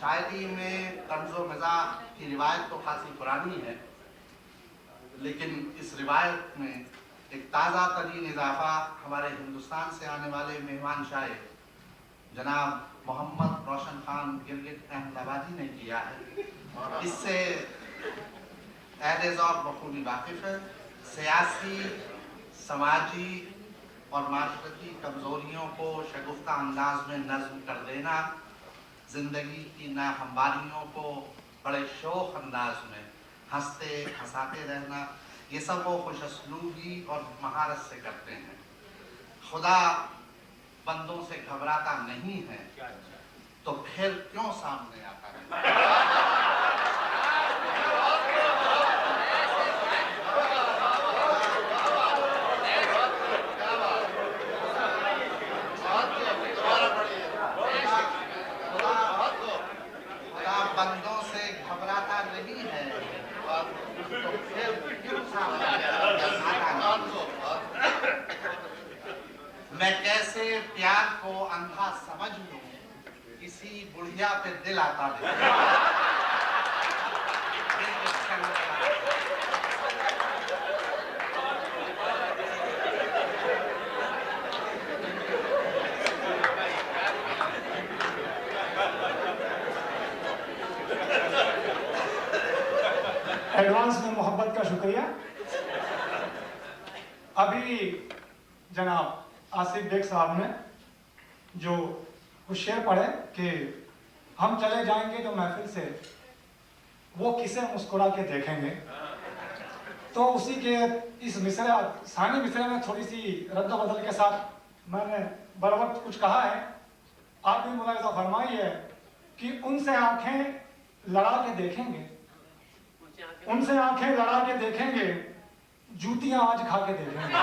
शायरी में तर्ज़ो मिज़ाह की रिवायत तो खासी पुरानी है, लेकिन इस रिवायत में एक ताज़ा तरीन इजाफ़ा हमारे हिंदुस्तान से आने वाले मेहमान शायर जनाब मोहम्मद रोशन खान गिलगित अहमदाबादी ने किया है। इससे अहले ज़ौक़ बखूबी वाकिफ़ है। सियासी, समाजी और माशरती कमज़ोरियों को शगुफ्ता अंदाज में नज़्म कर देना, ज़िंदगी की नाहमवारियों को बड़े शौक़ अंदाज में हंसते हंसाते रहना, ये सब वो खुशअस्लूबी और महारत से करते हैं। खुदा बंदों से घबराता नहीं है, तो फिर क्यों सामने आता है? बंदों से घबराता नहीं है, तो फिर क्यों सामने आता है? मैं कैसे प्यार को अंधा समझ लूं, किसी बुढ़िया पे दिल आता है। एडवांस में मोहब्बत का शुक्रिया। अभी जनाब आसिफ बेग साहब ने जो कुछ शेर पढ़े कि हम चले जाएंगे जो महफिल से, वो किसे मुस्कुरा के देखेंगे, तो उसी के इस मिसरे सानी मिसरे में थोड़ी सी रद्द बदल के साथ मैंने बरवक्त कुछ कहा है। आप भी मुलाहिजा फरमाइए कि उनसे आंखें लड़ा के देखेंगे, उनसे आंखें लड़ा के देखेंगे, जूतियां आज खा के देखेंगे।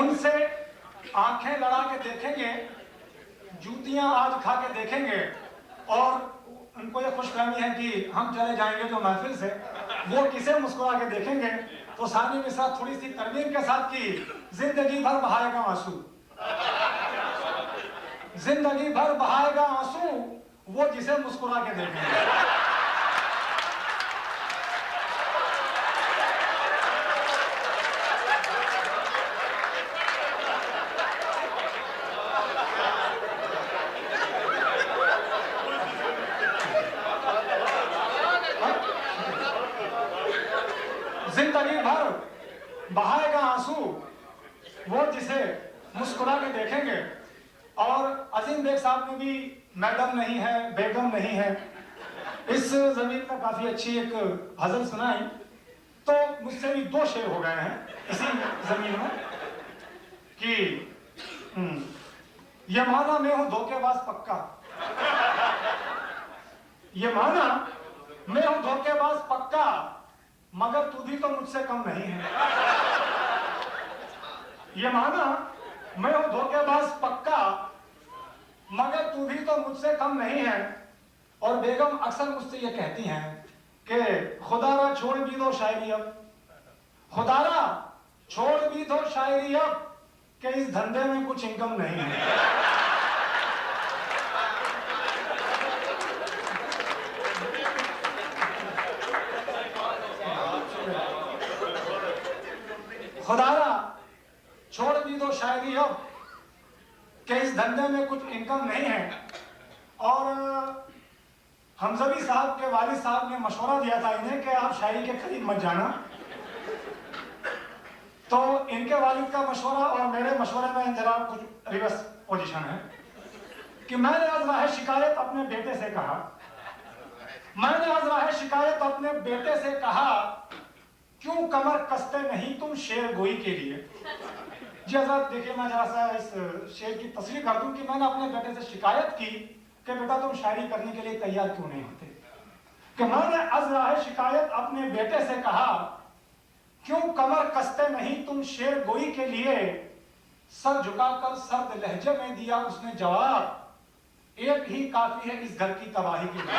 उनसे आंखें लड़ा के देखेंगे, जूतियां आज खा के देखेंगे, और उनको ये खुशफहमी है कि हम चले जाएंगे जो महफिल से, वो किसे मुस्कुरा के देखेंगे। तो सानी में साथ थोड़ी सी तरमीम के साथ की, जिंदगी भर बहाएगा आंसू, जिंदगी भर बहाएगा आंसू, वो जिसे मुस्कुरा के देखेंगे। जिंदगी भर बहाएगा आंसू, वो जिसे मुस्कुरा के देखेंगे। और अजीम बेग साहब ने भी मैडम नहीं है, बेगम नहीं है, इस जमीन में काफी अच्छी एक गजल सुनाई। तो मुझसे भी दो शेर हो गए हैं इसी जमीन में कि ये माना मैं हूं धोखेबाज पक्का, ये माना मैं हूं धोखेबाज पक्का, मगर तू भी तो मुझसे कम नहीं है। ये माना मैं हूं धोखेबाज पक्का, मगर तू भी तो मुझसे कम नहीं है। और बेगम अक्सर मुझसे ये कहती हैं कि खुदारा छोड़ भी दो शायरी अब, खुदारा छोड़ भी दो शायरी अब, कि इस धंधे में कुछ इनकम नहीं है। खुदारा छोड़ भी दो शायरी अब, कि इस धंधे में कुछ इनकम नहीं है। और हमजवी साहब के वालिद साहब ने मशवरा दिया था इन्हें कि आप शायरी के करीब मत जाना। तो इनके वालिद का मशवरा और मेरे मशवरे में जरा कुछ रिवर्स पोजीशन है कि मैंने आज राह शिकायत अपने बेटे से कहा, मैंने आज राह शिकायत अपने बेटे से कहा, क्यों कमर कसते नहीं तुम शेर गोई के लिए। जी हज़रत देखिए, मैं जरा सा इस शेर की तस्वीर कर दूं कि मैंने अपने बेटे से शिकायत की कि बेटा तुम शायरी करने के लिए तैयार क्यों नहीं होते। कि मैंने अज़राह शिकायत अपने बेटे से कहा, क्यों कमर कसते नहीं तुम शेर गोई के लिए। सर झुकाकर सर्द लहजे में दिया उसने जवाब, एक ही काफी है इस घर की तबाही के लिए।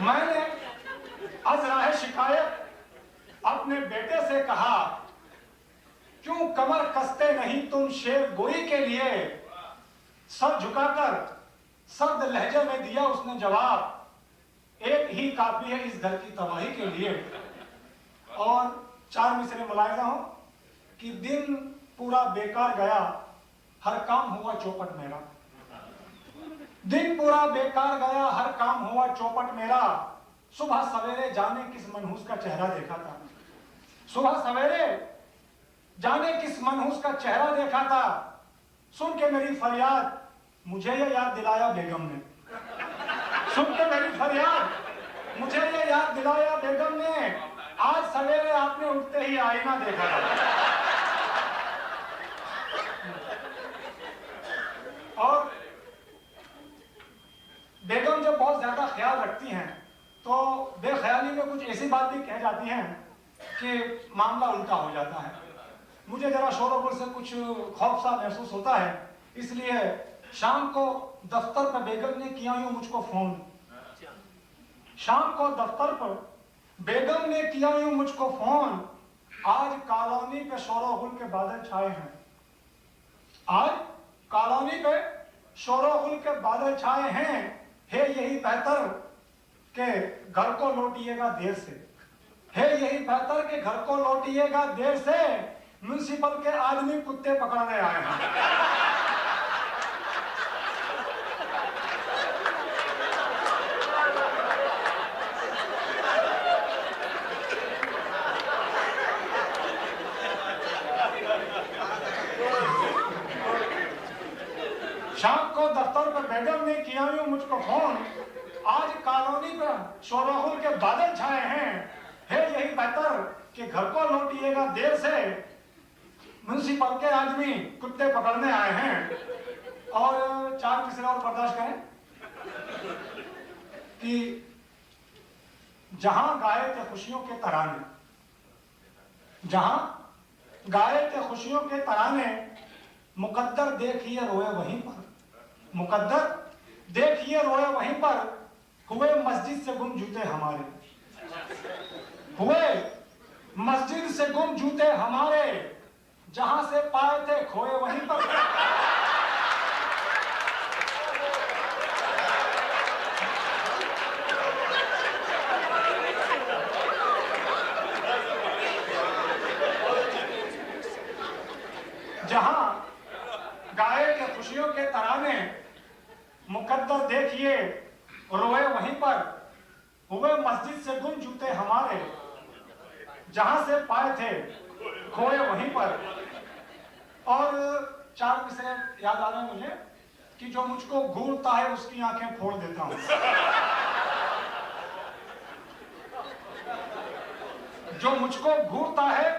मैंने अजराह शिकायत अपने बेटे से कहा, क्यों कमर कसते नहीं तुम शेर गोई के लिए? सर झुकाकर सर्द लहजे में दिया उसने जवाब, एक ही काफी है इस घर की तबाही के लिए। और 4 मिसरे मुलाहिजा हो कि दिन पूरा बेकार गया, हर काम हुआ चौपट मेरा। दिन पूरा बेकार गया, हर काम हुआ चौपट मेरा। सुबह सवेरे जाने किस मनहूस का चेहरा देखा था। सुबह सवेरे जाने किस मनहूस का चेहरा देखा था। सुन के मेरी फरियाद मुझे ये याद दिलाया बेगम ने। सुन के मेरी फरियाद मुझे ये याद दिलाया बेगम ने। आज सवेरे आपने उठते ही आईना देखा था। और बेगम जब बहुत ज्यादा ख्याल रखती हैं तो बेख्याली में कुछ ऐसी बात भी कह जाती हैं कि मामला उल्टा हो जाता है। मुझे जरा शोर से कुछ खौफ सा महसूस होता है, इसलिए शाम को दफ्तर पर बेगम ने किया यूं मुझको फोन। शाम को दफ्तर पर बेगम ने किया यूं मुझको फोन, आज कॉलोनी पे शोरो गुल के बादल छाए हैं। आज कॉलोनी पे शोरो गुल के बादल छाए हैं। है यही बेहतर के घर को लौटिएगा देर से। है यही बेहतर के घर को लौटिएगा देर से। म्युनिसिपल के आदमी कुत्ते पकड़ने आए हैं। शाम को दफ्तर पर बेगम ने किया यूं मुझको फोन, आज कॉलोनी पर शोरगुल के बादल छाए हैं। है यही बेहतर कि घर को लौटिएगा देर से। म्युनिसिपल के आदमी कुत्ते पकड़ने आए हैं। और 4 मिसरे और बर्दाश्त करें कि जहां गाए थे खुशियों के तराने, जहां गाए थे खुशियों के तराने, मुकद्दर देखिए रोए वहीं पर। मुकद्दर देखिए रोए वहीं पर, हुए मस्जिद से गुम जूते हमारे। हुए मस्जिद से गुम जूते हमारे, जहां से पाए थे खोए वहीं पर। जहां गाए के खुशियों के तराने, मुकद्दर देखिए रोए वहीं पर, हुए मस्जिद से गुम जूते हमारे, जहां से पाए थे खोए वहीं पर। और 4 मिसरे याद आ रहे हैं मुझे कि जो मुझको घूरता है उसकी आंखें फोड़ देता हूं। जो मुझको घूरता है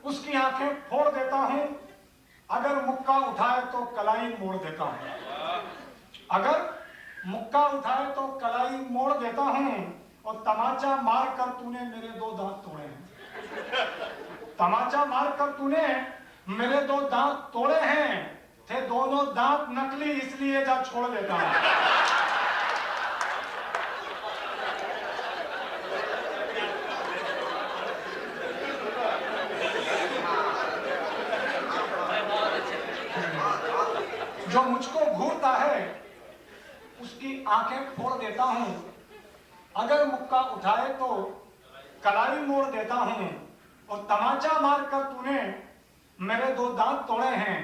उसकी आंखें फोड़ देता हूं। अगर मुक्का उठाए तो कलाई मोड़ देता हूं। अगर मुक्का उठाए तो कलाई मोड़ देता हूं। और तमाचा मार कर तूने मेरे 2 दांत तोड़े हैं। तमाचा मार कर तूने मेरे 2 दांत तोड़े हैं। थे दोनों दांत नकली, इसलिए जा छोड़ देता हूं। जो मुझको घूरता है उसकी आंखें फोड़ देता हूं। अगर मुक्का उठाए तो कलाई मोड़ देता हूं। और तमाचा मार कर तूने मेरे 2 दांत तोड़े हैं।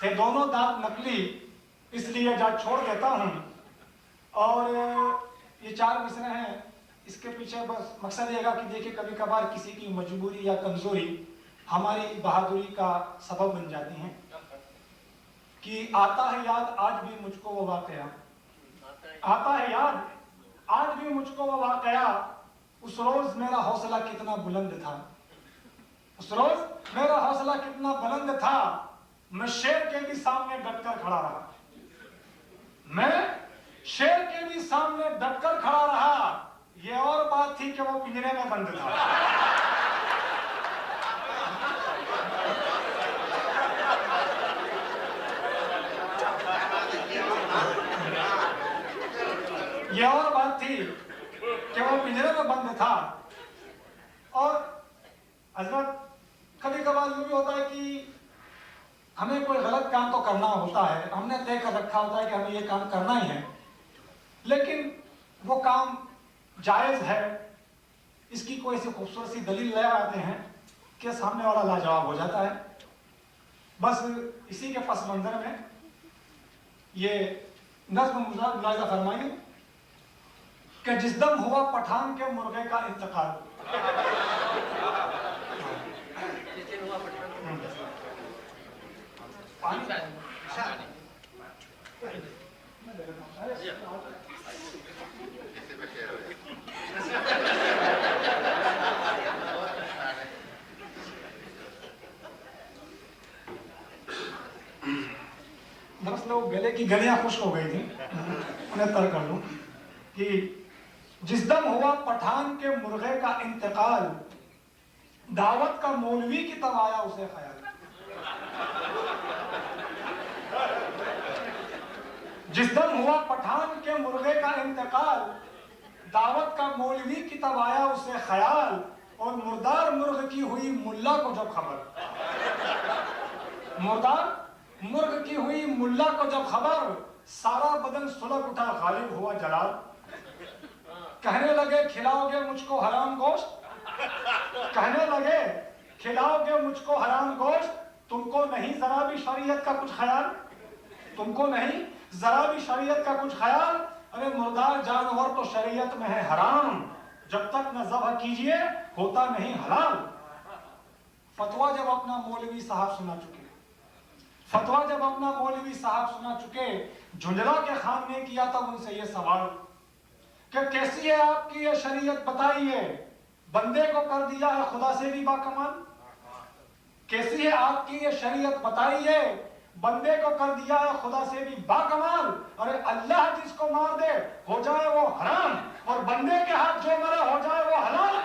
थे दोनों दांत नकली, इसलिए जा छोड़ देता हूं। और ये 4 मिसरे हैं। इसके पीछे बस मकसद ये कि देखिए कभी कभार किसी की मजबूरी या कमजोरी हमारी बहादुरी का सबब बन जाती है। कि आता है याद आज भी मुझको वो वाकया, आता है याद आज भी मुझको वो वाकया। उस रोज मेरा हौसला कितना बुलंद था। उस रोज मेरा हौसला कितना बुलंद था। मैं शेर के भी सामने डटकर खड़ा रहा। मैं शेर के भी सामने डटकर खड़ा रहा। ये और बात थी कि वो पिंजरे में बंद था। ये और बात थी कि वो पिंजरे में बंद था। और हजरत कभी कभार यूं भी होता है कि हमें कोई गलत काम तो करना होता है, हमने तय कर रखा होता है कि हमें ये काम करना ही है, लेकिन वो काम जायज़ है, इसकी कोई सी खूबसूरत सी दलील ले आते हैं कि सामने वाला लाजवाब हो जाता है। बस इसी के पस मंजर में ये नज़्म मुलाहिज़ा फरमाइए कि जिस दम हुआ पठान के मुर्गे का इंतकाल। दरअसल वो गले की गलियां खुश्क हो गई थी, उन्हें तर कर लूं कि जिस दम हुआ पठान के मुर्गे का इंतकाल, दावत का मौलवी की तब आया उसे ख्याल। जिस दम हुआ पठान के मुर्गे का इंतकाल, दावत का मौलवी की तब आया उसे ख्याल, और मुर्दार मुर्ग की हुई मुल्ला को जब खबर, मुर्दार मुर्ग की हुई मुल्ला को जब खबर, सारा बदन सुलग उठा गालिब हुआ जलाल। कहने लगे खिलाओगे मुझको हराम गोश्त, कहने लगे खिलाओगे मुझको हराम गोश्त, तुमको नहीं जरा भी शरीयत का कुछ ख्याल, तुमको नहीं जरा भी शरीयत का कुछ ख्याल। अरे मुर्दार जानवर तो शरीयत में है हराम, जब तक न ज़ब्ह कीजिए होता नहीं हलाल। फतवा जब अपना मौलवी साहब सुना चुके, फतवा जब अपना मौलवी साहब सुना चुके, झुंझला के खान ने किया तब उनसे ये सवाल कि कैसी है आपकी ये शरीयत बताइए, बंदे को कर दिया है खुदा से भी बाकमाल। कैसी है आपकी ये शरीयत बताइए, बंदे को कर दिया है खुदा से भी बाकमाल। अरे अल्लाह जिसको मार दे हो जाए वो हराम, और बंदे के हाथ जो मरे हो जाए वो हलाल।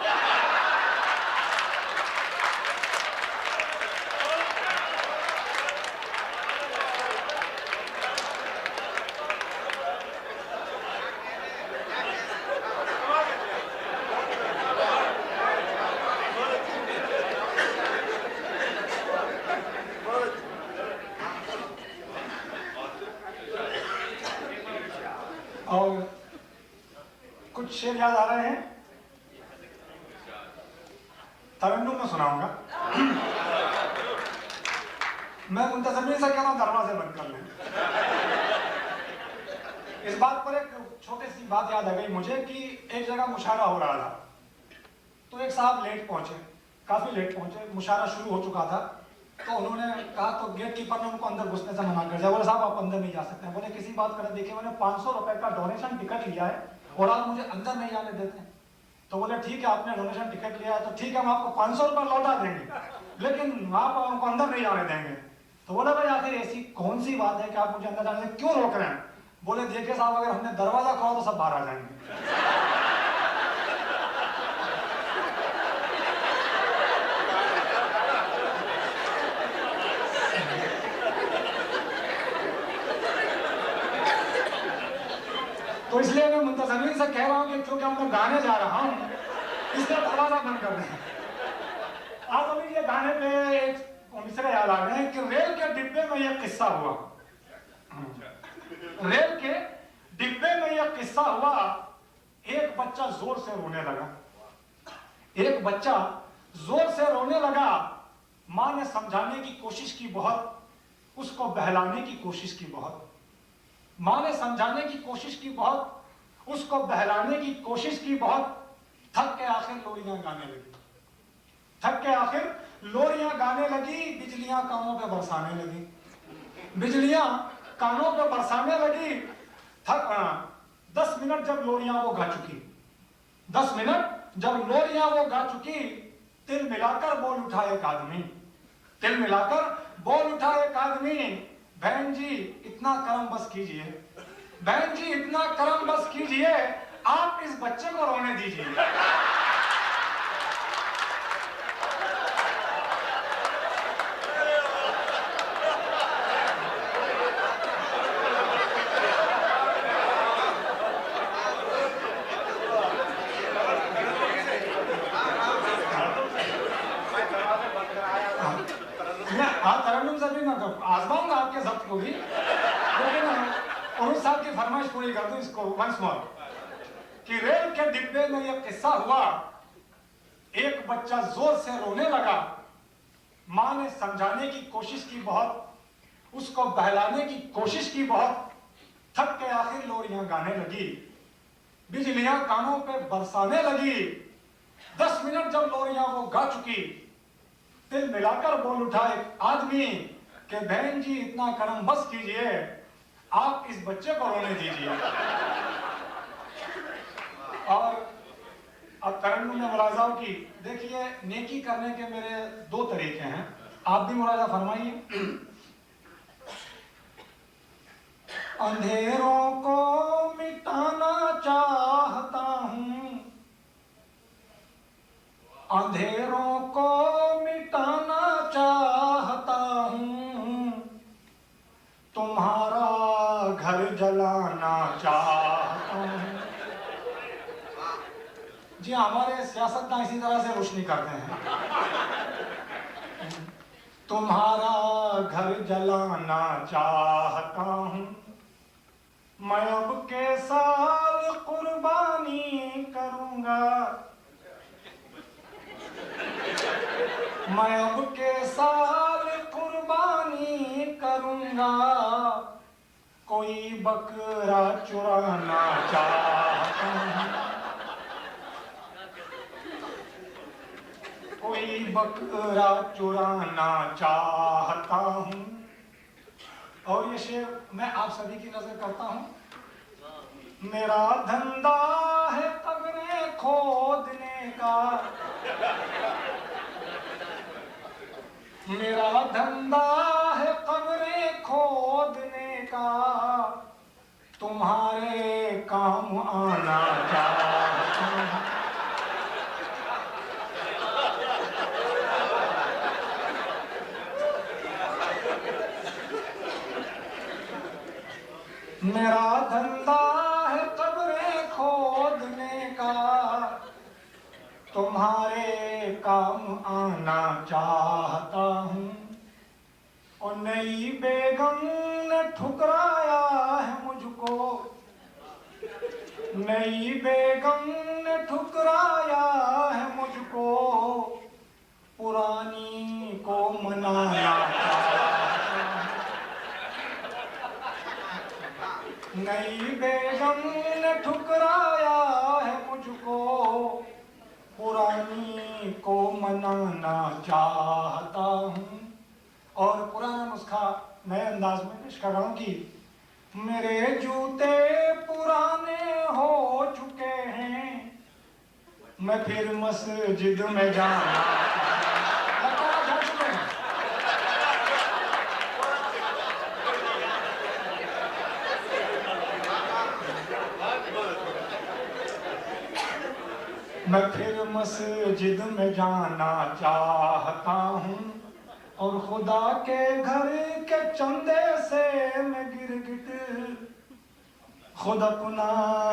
और कुछ शेर याद आ रहे हैं, तरन्नुम में सुनाऊंगा। मैं मुंतज़िमीन से कह रहा हूं दरवाजे बंद कर लें। इस बात पर एक छोटी सी बात याद आ गई मुझे कि एक जगह मुशायरा हो रहा था, तो एक साहब लेट पहुंचे, काफी लेट पहुंचे, मुशायरा शुरू हो चुका था। तो उन्होंने कहा, तो गेट कीपर ने उनको अंदर घुसने से मना कर दिया। बोले साहब आप अंदर नहीं जा सकते हैं। बोले किसी बात कर, देखिए मैंने 500 रुपए का डोनेशन टिकट लिया है और आप मुझे अंदर नहीं जाने देते हैं। तो बोले ठीक है, आपने डोनेशन टिकट लिया है तो ठीक है, हम आपको 500 रुपये लौटा देंगे, लेकिन आप हमको अंदर नहीं जाने देंगे। तो बोले भाई आखिर ऐसी कौन सी बात है कि आप मुझे अंदर जाने से क्यों रोक रहे हैं। बोले देखिए साहब, अगर हमने दरवाजा खोला तो सब बाहर आ जाएंगे। तो इसलिए मैं मुंतज़िमीन से कह रहा हूं कि क्योंकि मैं गाने जा रहा हूं, इसलिए दरवाजा बंद कर दें। आप अभी ये गाने पे एक मिसरे याद आ गए हैं कि रेल के डिब्बे में यह किस्सा हुआ। रेल के डिब्बे में यह किस्सा हुआ, एक बच्चा जोर से रोने लगा, एक बच्चा जोर से रोने लगा। मां ने समझाने की कोशिश की बहुत, उसको बहलाने की कोशिश की बहुत, मां ने समझाने की कोशिश की बहुत, उसको बहलाने की कोशिश की बहुत। थक के आखिर लोरियां गाने लगी, थक के आखिर लोरियां गाने लगी। बिजलियां कानों पे बरसाने लगी, बिजलियां कानों पे बरसाने लगी। 10 मिनट जब लोरियां वो गा चुकी, 10 मिनट जब लोरियां वो गा चुकी, तिल मिलाकर बोल उठा एक आदमी, तिल मिलाकर बोल उठा एक आदमी। बहन जी इतना करम बस कीजिए, बहन जी इतना करम बस कीजिए, आप इस बच्चे को रोने दीजिए। होगी, लेकिन अरुण साहब की फरमाइश पूरी कर दूं इसको वंस मोर कि रेल के डिब्बे में यह किस्सा हुआ, एक बच्चा जोर से रोने लगा, मां ने समझाने की कोशिश की बहुत, उसको बहलाने की कोशिश की बहुत, थक के आखिर लोरियां गाने लगी, बिजलियां कानों पे बरसाने लगी। 10 मिनट जब लोरियां वो गा चुकी, दिल मिलाकर बोल उठा एक आदमी कि बहन जी इतना करम बस कीजिए, आप इस बच्चे को रोने दीजिए। और अब तरन्नुम ने मुलाजाओं की, देखिए नेकी करने के मेरे 2 तरीके हैं, आप भी मुलाजा फरमाइए। अंधेरों को मिटाना चाहता हूं, अंधेरों को मिटाना चाहता हूं, तुम्हारा घर जलाना चाहता हूं। जी हमारे सियासतदान इसी तरह से रोशनी करते हैं। तुम्हारा घर जलाना चाहता हूं, मैं अब के साल कुर्बानी करूंगा, मैं अब के साल कुर्बानी करूंगा, कोई बकरा चुराना चाहता हूं, कोई बकरा चुराना चाहता हूं। और ये शेर मैं आप सभी की नजर करता हूं। मेरा धंधा है कब्रें खोदने का, मेरा धंधा है कब्रें खोदने का, तुम्हारे काम आना चाहता हूं। मेरा धंधा है कब्रें खोदने का, तुम्हारे काम आना चाहता हूं। और नई बेगम ने ठुकराया है मुझको, नई बेगम ने ठुकराया है मुझको, पुरानी को मनाना चाहता हूं। नई बेगम ने ठुकराया है मुझको, पुरानी को मनाना चाहता हूँ। और पुराना नुस्खा नए अंदाज में पेश कर रहा हूँ कि मेरे जूते पुराने हो चुके हैं, मैं फिर मस्जिद में जाना जा चुके हैं। मैं फिर मस्जिद में जाना चाहता हूँ, और खुदा के घर के चंदे से मैं गिरगिट खुद अपना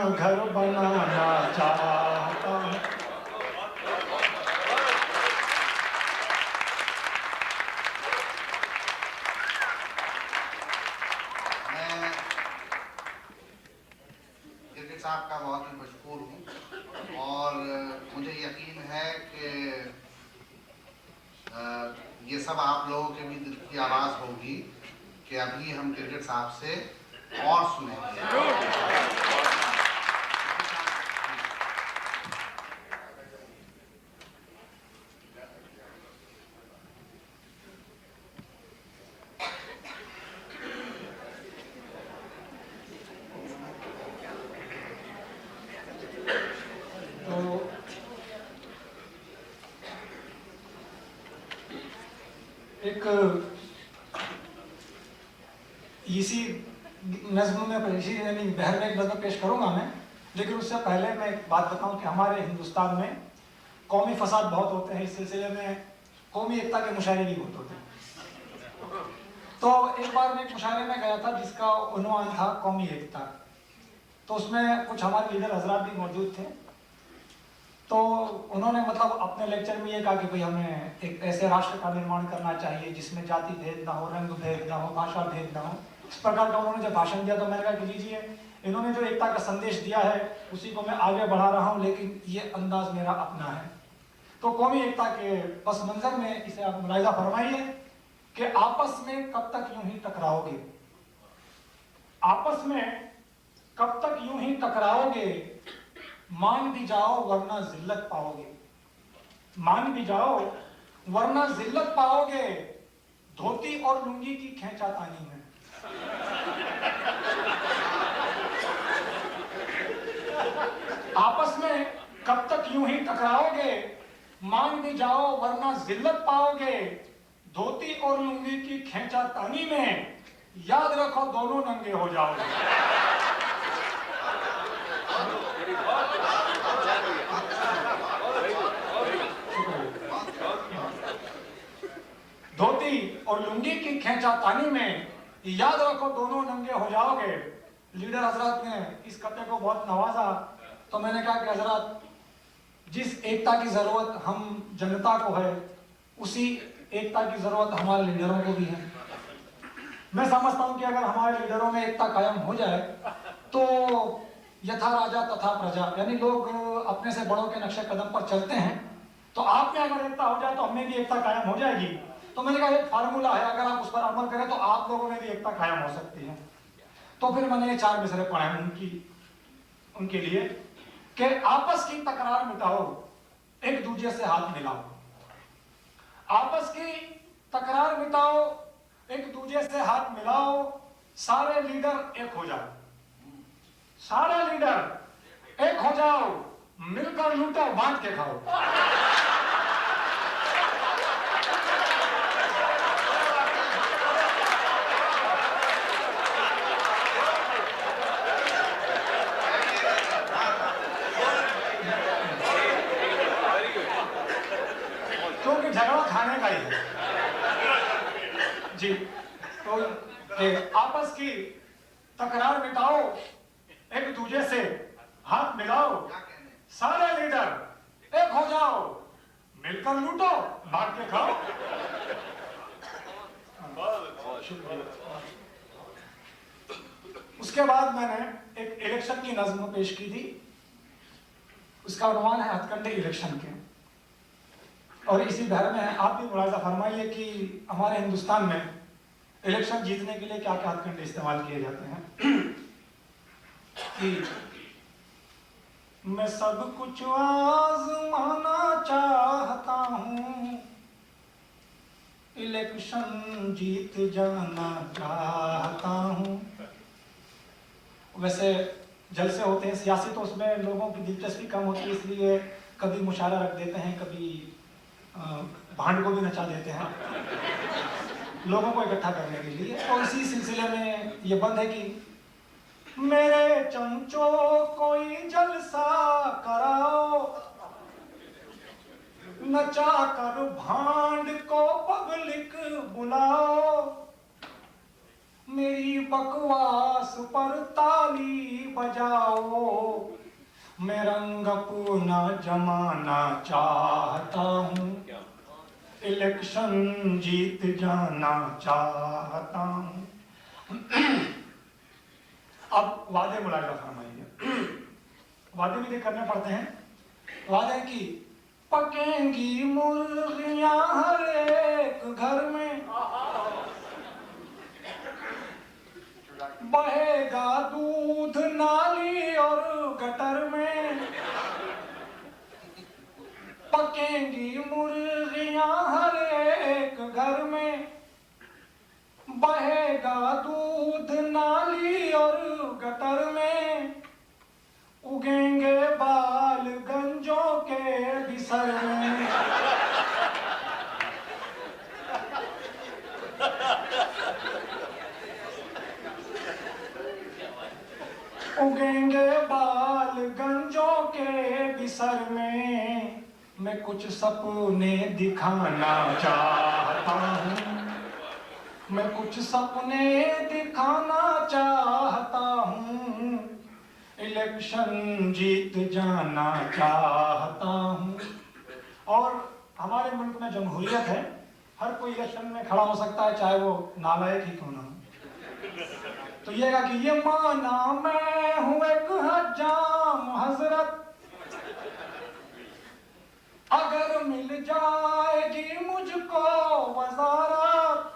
घर बनाना चाहता हूँ। मैं गिरगिट साहब का बहुत ही मशहूर हूँ और मुझे यकीन है कि ये सब आप लोगों के भी दिल की आवाज़ होगी कि अभी हम गिरगिट साहब से और सुनेंगे। इसी नज्म में इसी यानी बहर में एक नज्म पेश करूंगा मैं, लेकिन उससे पहले मैं एक बात बताऊं कि हमारे हिंदुस्तान में कौमी फसाद बहुत होते हैं। इस सिलसिले में कौमी एकता के मुशायरे भी बहुत होते हैं। तो एक बार मैं एक मुशायरे में गया था जिसका उन्वान था कौमी एकता। तो उसमें कुछ हमारे लीडर हजरात भी मौजूद थे। तो उन्होंने मतलब अपने लेक्चर में ये कहा कि भाई हमें एक ऐसे राष्ट्र का निर्माण करना चाहिए जिसमें जाति भेद ना हो, रंग भेद ना हो, भाषा भेद ना हो। इस प्रकार का उन्होंने जब भाषण दिया तो मैंने कहा कि लीजिए, इन्होंने जो एकता का संदेश दिया है उसी को मैं आगे बढ़ा रहा हूँ, लेकिन ये अंदाज मेरा अपना है। तो कौमी एकता के पस मंजर में इसे आप मुलाहिजा फरमाइए कि आपस में कब तक यूं ही टकराओगे, आपस में कब तक यूं ही टकराओगे, मान भी जाओ वरना जिल्लत पाओगे, मान भी जाओ वरना जिल्लत पाओगे, धोती और लुंगी की खींचातानी में। आपस में कब तक यूं ही टकराओगे, मान भी जाओ वरना जिल्लत पाओगे, धोती और लुंगी की खींचातानी में, याद रखो दोनों नंगे हो जाओगे। धोती और लुंगी की खींचातानी में, याद रखो दोनों नंगे हो जाओगे। लीडर हजरत ने इस कते को बहुत नवाजा, तो मैंने कहा कि हजरत, जिस एकता की जरूरत हम जनता को है उसी एकता की जरूरत हमारे लीडरों को भी है। मैं समझता हूं कि अगर हमारे लीडरों में एकता कायम हो जाए तो यथा राजा तथा प्रजा, यानी लोग अपने से बड़ों के नक्शे कदम पर चलते हैं, तो आप में अगर एकता हो जाए तो हमें भी एकता कायम हो जाएगी। तो मैंने कहा एक फार्मूला है, अगर आप उस पर अमल करें तो आप लोगों में भी एकता कायम हो सकती है। तो फिर मैंने ये 4 मिसरे पढ़े उनके लिए कि आपस की तकरार मिटाओ, एक दूसरे से हाथ मिलाओ। आपस की तकरार मिटाओ, एक दूसरे से हाथ मिलाओ, सारे लीडर एक हो जाओ, सारे लीडर एक हो जाओ, मिलकर लूटो बांट के खाओ। क्योंकि झगड़ा खाने का ही है जी। तो आपस की तकरार मिटाओ, एक दूसरे से हाथ मिलाओ, सारे लीडर एक हो जाओ, मिलकर लूटो बांट के खाओ। उसके बाद मैंने एक इलेक्शन की नज्म पेश की थी, उसका उन्वान है हथकंडे इलेक्शन के, और इसी भर में आप भी मुलाहिजा फरमाइए कि हमारे हिंदुस्तान में इलेक्शन जीतने के लिए क्या क्या हथकंडे इस्तेमाल किए जाते हैं। कि मैं सब कुछ आजमाना चाहता हूँ, इलेक्शन जीत जाना चाहता हूँ। वैसे जलसे होते हैं सियासी, तो उसमें लोगों की दिलचस्पी कम होती है, इसलिए कभी मुशायरा रख देते हैं, कभी भांड को भी नचा देते हैं लोगों को इकट्ठा करने के लिए। और इसी सिलसिले में ये बंद है कि मेरे चमचों कोई जलसा कराओ, नचा कर भांड को पब्लिक बुलाओ, मेरी बकवास पर ताली बजाओ, मैं रंग अपना जमाना चाहता हूँ, इलेक्शन जीत जाना चाहता हूँ। अब वादे मुलाहिजा फरमाइए, वादे भी करने पड़ते हैं। वादे की पकेंगी मुर्गियां हर एक घर में, बहेगा दूध नाली और गटर में, पकेंगी मुर्गियां हर एक घर में, बहेगा दूध नाली और गटर में, उगेंगे बाल गंजों के बिसर में। उगेंगे बाल गंजों के बिसर में, मैं कुछ सपने दिखाना चाहता हूँ, मैं कुछ सपने दिखाना चाहता हूँ, इलेक्शन जीत जाना चाहता हूँ। और हमारे मुल्क में जमहूरियत है, हर कोई इलेक्शन में खड़ा हो सकता है, चाहे वो नालायक ही क्यों ना हो। तो ये कहा कि ये माना मैं हूँ एक हजाम हजरत, अगर मिल जाएगी मुझको वजारत,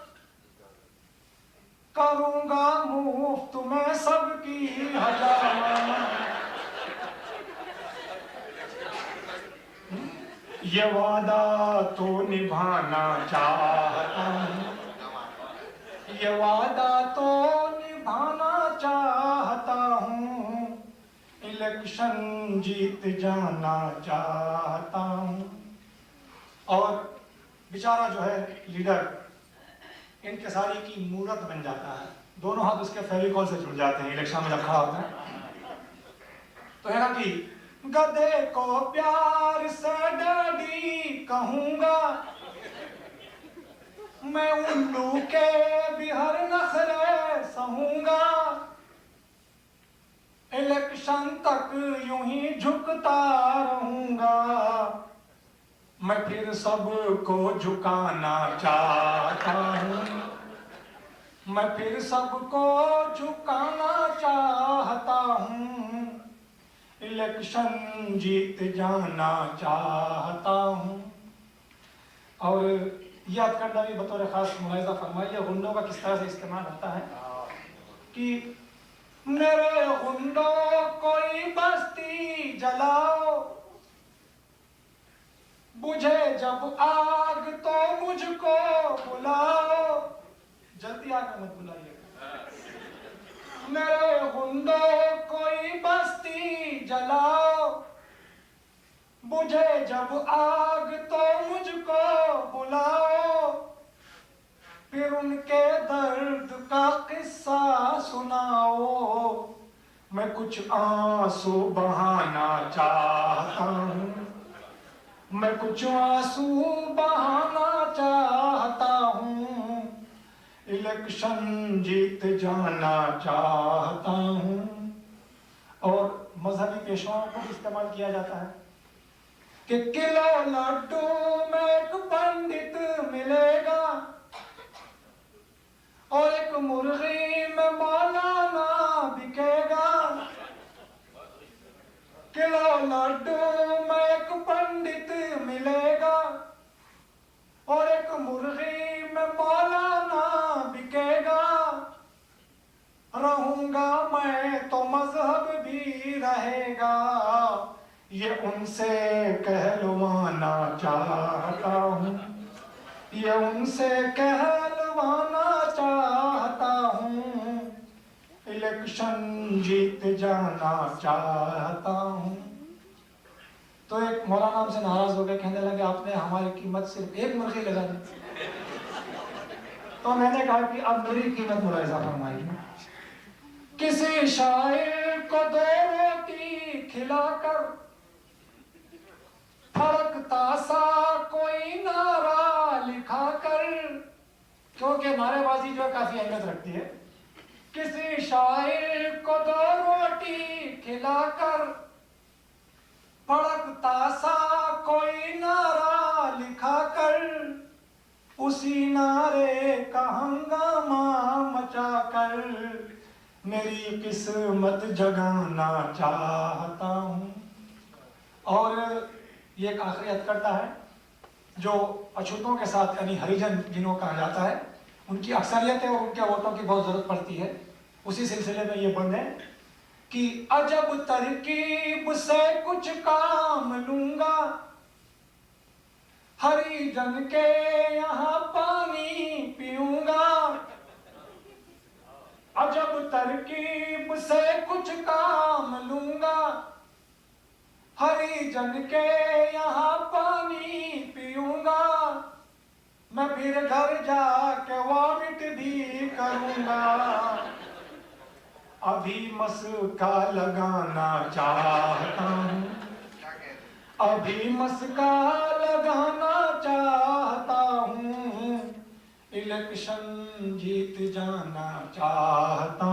करूंगा मुफ्त में सबकी हजामत। ये वादा तो निभाना चाहता हूँ, ये वादा तो निभाना चाहता हूँ, इलेक्शन जीत जाना चाहता हूँ। और बेचारा जो है लीडर इंतसारी की मूरत बन जाता है, दोनों हाथ उसके फेविकॉल से जुड़ जाते हैं इलेक्शन में जब खड़ा होता है। तो है ना कि गधे को प्यार से डैडी कहूंगा, मैं उल्लू के भी हर नखरे सहूंगा, इलेक्शन तक यूं ही झुकता रहूंगा, मैं फिर सबको झुकाना चाहता हूँ, मैं फिर सबको झुकाना चाहता हूँ, इलेक्शन जीत जाना चाहता हूँ। और याद करना भी बतौर खास मुलाहिजा फरमाइए गुंडों का किस तरह से इस्तेमाल होता है कि मेरे गुंडों कोई बस्ती जलाओ, बुझे जब आग तो मुझको बुलाओ, जल्दी आग मत बुलाइए। मेरे गुंडों कोई बस्ती जलाओ, बुझे जब आग तो मुझको बुलाओ, फिर उनके दर्द का किस्सा सुनाओ, मैं कुछ आंसू बहाना चाहता हूँ, मैं कुछ आंसू बहाना चाहता हूँ, इलेक्शन जीत जाना चाहता हूँ। और मजहबी पेशवाओं को भी इस्तेमाल किया जाता है कि किलो लड्डू में एक पंडित मिलेगा, और एक मुर्गी में मौलाना बिकेगा, किलो लड्डू में एक पंडित मिलेगा, और एक मुर्गी में मौलाना बिकेगा, रहूंगा मैं तो मजहब भी रहेगा, ये उनसे कहलवाना चाहता हूँ, ये उनसे कहलवाना चाहता हूँ, इलेक्शन जीत जाना चाहता हूँ। तो एक मौलाना हमसे नाराज हो गए, कहने लगे आपने हमारी कीमत सिर्फ एक मुर्गी लगा दी। तो मैंने कहा कि अब मेरी कीमत मुलाहिजा फरमाइए। किसी शायर को 2 रोटी खिलाकर फरकता सा कोई नारा लिखाकर, क्योंकि नारेबाजी जो है काफी अहमियत रखती है। किसी शायर को 2 रोटी खिलाकर फड़कता सा कोई नारा लिखाकर, उसी नारे का हंगामा मचाकर मेरी किस्मत जगाना चाहता हूँ। और ये एक आखिरी हद करता है जो अछूतों के साथ यानी हरिजन जिन्हों कहा जाता है, उनकी अक्सरियत है और उनके वोटों की बहुत जरूरत पड़ती है। उसी सिलसिले में ये बंद है कि अजब तरकीब से कुछ काम लूंगा, हरिजन के यहाँ पानी पीऊंगा, अजब तरकीब से कुछ काम लूंगा, हरिजन के यहाँ पानी पीऊंगा, मैं फिर घर जाके वॉमिट भी करूंगा, अभी मस्का लगाना चाहता हूँ, अभी मस्का लगाना चाहता हूँ, इलेक्शन जीत जाना चाहता